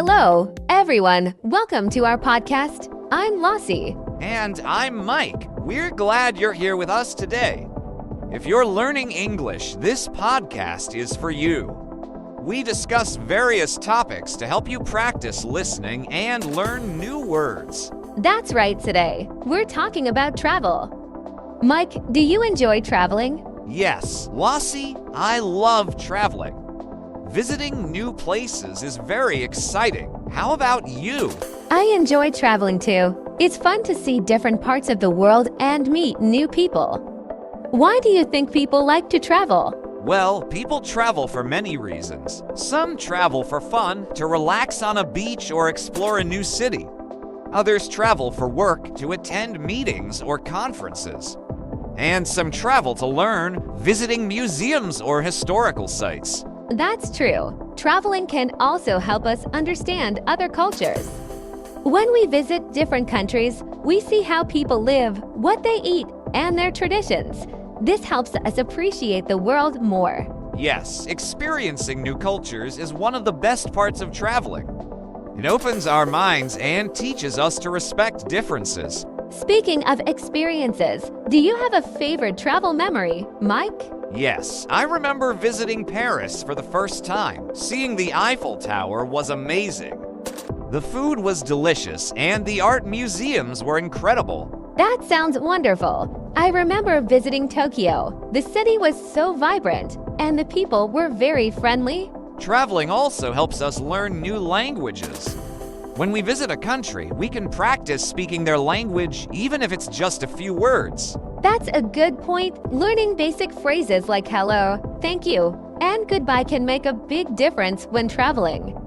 Hello, everyone. Welcome to our podcast. I'm Lossie. And I'm Mike. We're glad you're here with us today. If you're learning English, this podcast is for you. We discuss various topics to help you practice listening and learn new words. That's right, today we're talking about travel. Mike, do you enjoy traveling? Yes, Lossie, I love traveling. Visiting new places is very exciting. How about you? I enjoy traveling too. It's fun to see different parts of the world and meet new people. Why do you think people like to travel? Well, people travel for many reasons. Some travel for fun, to relax on a beach or explore a new city. Others travel for work, to attend meetings or conferences. And some travel to learn, visiting museums or historical sites. That's true. Traveling can also help us understand other cultures. When we visit different countries, we see how people live, what they eat, and their traditions. This helps us appreciate the world more. Yes, experiencing new cultures is one of the best parts of traveling. It opens our minds and teaches us to respect differences. Speaking of experiences, do you have a favorite travel memory, Mike? Yes, I remember visiting Paris for the first time. Seeing the Eiffel Tower was amazing. The food was delicious and the art museums were incredible. That sounds wonderful. I remember visiting Tokyo. The city was so vibrant and the people were very friendly. Traveling also helps us learn new languages. When we visit a country, we can practice speaking their language even if it's just a few words. That's a good point. Learning basic phrases like hello, thank you, and goodbye can make a big difference when traveling.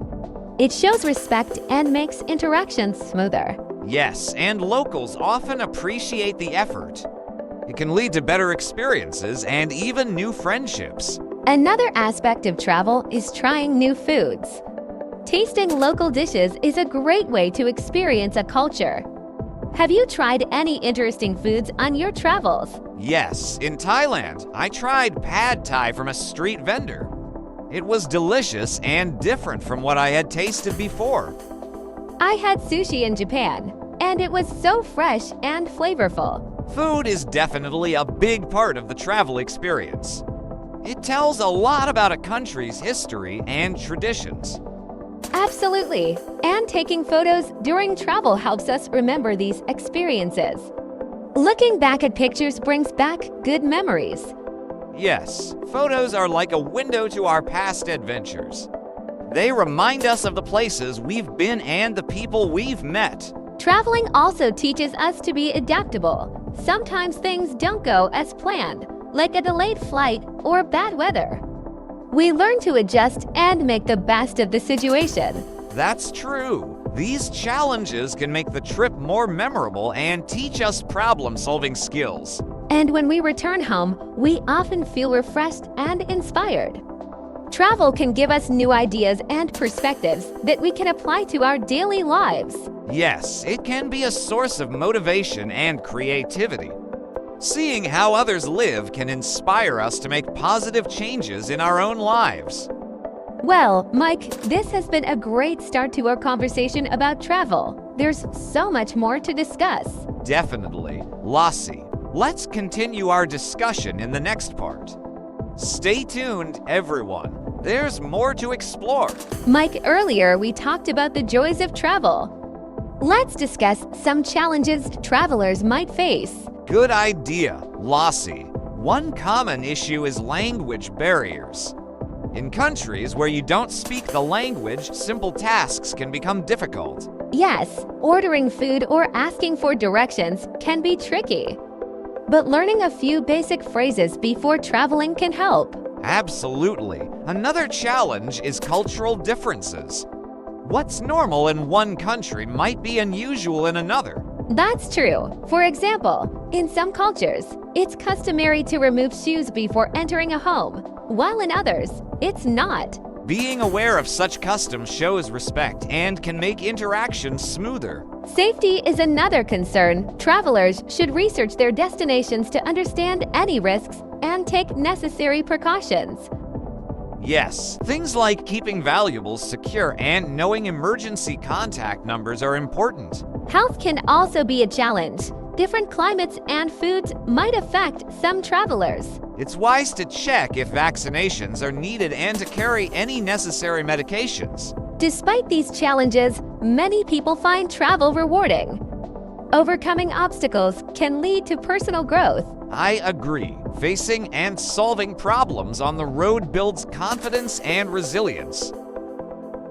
It shows respect and makes interactions smoother. Yes, and locals often appreciate the effort. It can lead to better experiences and even new friendships. Another aspect of travel is trying new foods. Tasting local dishes is a great way to experience a culture. Have you tried any interesting foods on your travels? Yes, in Thailand, I tried pad thai from a street vendor. It was delicious and different from what I had tasted before. I had sushi in Japan, and it was so fresh and flavorful. Food is definitely a big part of the travel experience. It tells a lot about a country's history and traditions. Absolutely. And taking photos during travel helps us remember these experiences. Looking back at pictures brings back good memories. Yes, photos are like a window to our past adventures. They remind us of the places we've been and the people we've met. Traveling also teaches us to be adaptable. Sometimes things don't go as planned, like a delayed flight or bad weather. We learn to adjust and make the best of the situation. That's true. These challenges can make the trip more memorable and teach us problem-solving skills. And when we return home, we often feel refreshed and inspired. Travel can give us new ideas and perspectives that we can apply to our daily lives. Yes, it can be a source of motivation and creativity. Seeing how others live can inspire us to make positive changes in our own lives. Well, Mike, this has been a great start to our conversation about travel. There's so much more to discuss. Definitely. Lossie, let's continue our discussion in the next part. Stay tuned, everyone. There's more to explore. Mike, earlier we talked about the joys of travel. Let's discuss some challenges travelers might face. Good idea, Lossie. One common issue is language barriers. In countries where you don't speak the language, simple tasks can become difficult. Yes, ordering food or asking for directions can be tricky. But learning a few basic phrases before traveling can help. Absolutely. Another challenge is cultural differences. What's normal in one country might be unusual in another. That's true. For example, in some cultures, it's customary to remove shoes before entering a home, while in others, it's not. Being aware of such customs shows respect and can make interactions smoother. Safety is another concern. Travelers should research their destinations to understand any risks and take necessary precautions. Yes, things like keeping valuables secure and knowing emergency contact numbers are important. Health can also be a challenge. Different climates and foods might affect some travelers. It's wise to check if vaccinations are needed and to carry any necessary medications. Despite these challenges, many people find travel rewarding. Overcoming obstacles can lead to personal growth. I agree. Facing and solving problems on the road builds confidence and resilience.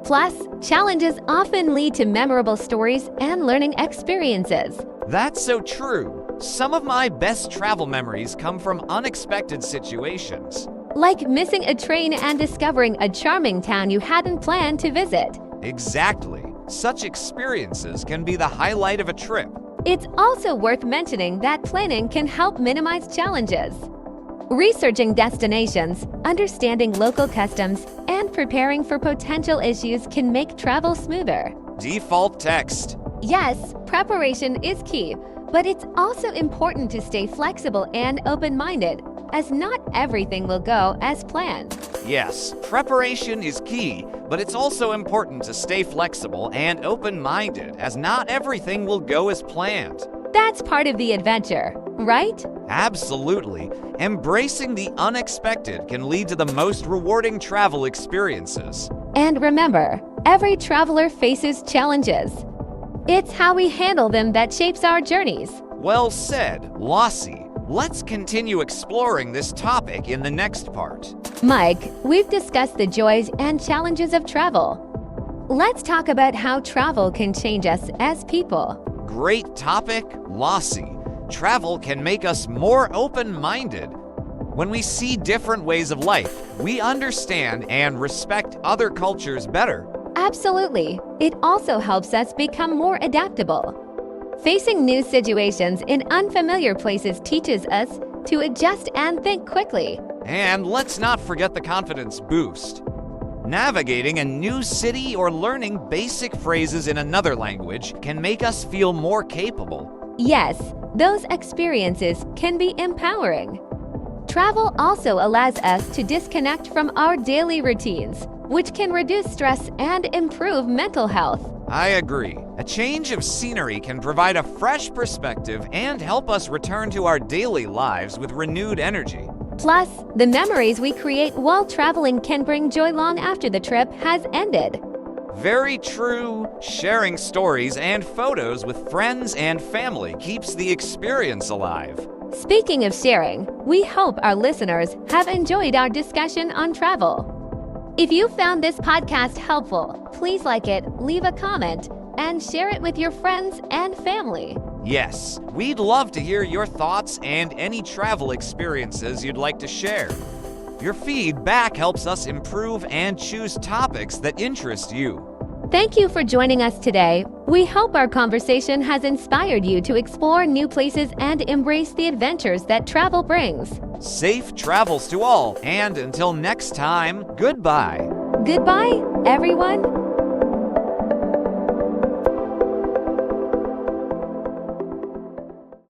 Plus, challenges often lead to memorable stories and learning experiences. That's so true. Some of my best travel memories come from unexpected situations. Like missing a train and discovering a charming town you hadn't planned to visit. Exactly. Such experiences can be the highlight of a trip. It's also worth mentioning that planning can help minimize challenges. Researching destinations, understanding local customs, and preparing for potential issues can make travel smoother. Default text. Yes, preparation is key, but it's also important to stay flexible and open-minded, as not everything will go as planned. Yes, preparation is key, but it's also important to stay flexible and open-minded, as not everything will go as planned. That's part of the adventure, right? Absolutely. Embracing the unexpected can lead to the most rewarding travel experiences. And remember, every traveler faces challenges. It's how we handle them that shapes our journeys. Well said, Lossie. Let's continue exploring this topic in the next part. Mike, we've discussed the joys and challenges of travel. Let's talk about how travel can change us as people. Great topic, Lossie. Travel can make us more open-minded. When we see different ways of life, we understand and respect other cultures better. Absolutely. It also helps us become more adaptable. Facing new situations in unfamiliar places teaches us to adjust and think quickly. And let's not forget the confidence boost. Navigating a new city or learning basic phrases in another language can make us feel more capable. Yes, those experiences can be empowering. Travel also allows us to disconnect from our daily routines, which can reduce stress and improve mental health. I agree. A change of scenery can provide a fresh perspective and help us return to our daily lives with renewed energy. Plus, the memories we create while traveling can bring joy long after the trip has ended. Very true. Sharing stories and photos with friends and family keeps the experience alive. Speaking of sharing, we hope our listeners have enjoyed our discussion on travel. If you found this podcast helpful, please like it, leave a comment, and share it with your friends and family. Yes, we'd love to hear your thoughts and any travel experiences you'd like to share. Your feedback helps us improve and choose topics that interest you. Thank you for joining us today. We hope our conversation has inspired you to explore new places and embrace the adventures that travel brings. Safe travels to all, and until next time, goodbye. Goodbye, everyone.